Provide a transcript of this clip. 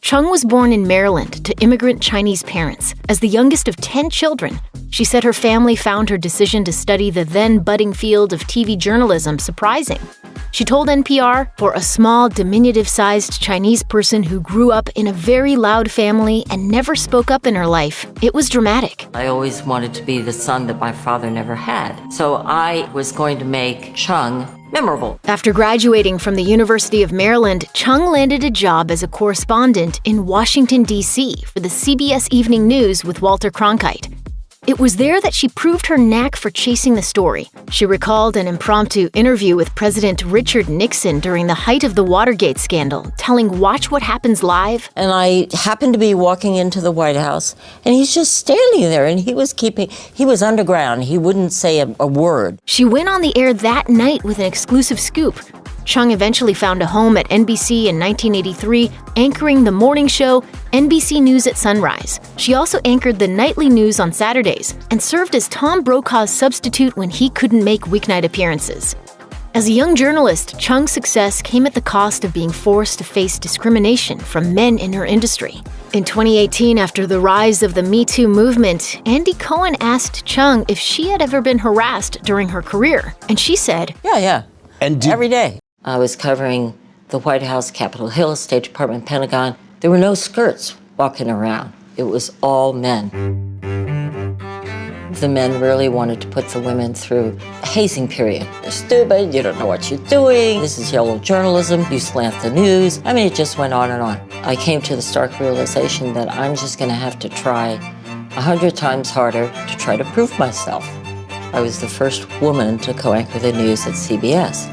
Chung was born in Maryland to immigrant Chinese parents. As the youngest of 10 children, she said her family found her decision to study the then budding field of TV journalism surprising. She told NPR, for a small, diminutive-sized Chinese person who grew up in a very loud family and never spoke up in her life, it was dramatic. I always wanted to be the son that my father never had. So I was going to make Chung memorable. After graduating from the University of Maryland, Chung landed a job as a correspondent in Washington, D.C. for the CBS Evening News with Walter Cronkite. It was there that she proved her knack for chasing the story. She recalled an impromptu interview with President Richard Nixon during the height of the Watergate scandal, telling Watch What Happens Live. And I happened to be walking into the White House, and he's just standing there, and he was underground. He wouldn't say a word. She went on the air that night with an exclusive scoop. Chung eventually found a home at NBC in 1983, anchoring the morning show NBC News at Sunrise. She also anchored the nightly news on Saturdays and served as Tom Brokaw's substitute when he couldn't make weeknight appearances. As a young journalist, Chung's success came at the cost of being forced to face discrimination from men in her industry. In 2018, after the rise of the Me Too movement, Andy Cohen asked Chung if she had ever been harassed during her career, and she said, Yeah. Every day. I was covering the White House, Capitol Hill, State Department, Pentagon. There were no skirts walking around. It was all men. The men really wanted to put the women through a hazing period. You're stupid, you don't know what you're doing, this is yellow journalism, you slant the news. I mean, it just went on and on. I came to the stark realization that I'm just gonna have to try 100 times harder to try to prove myself. I was the first woman to co-anchor the news at CBS.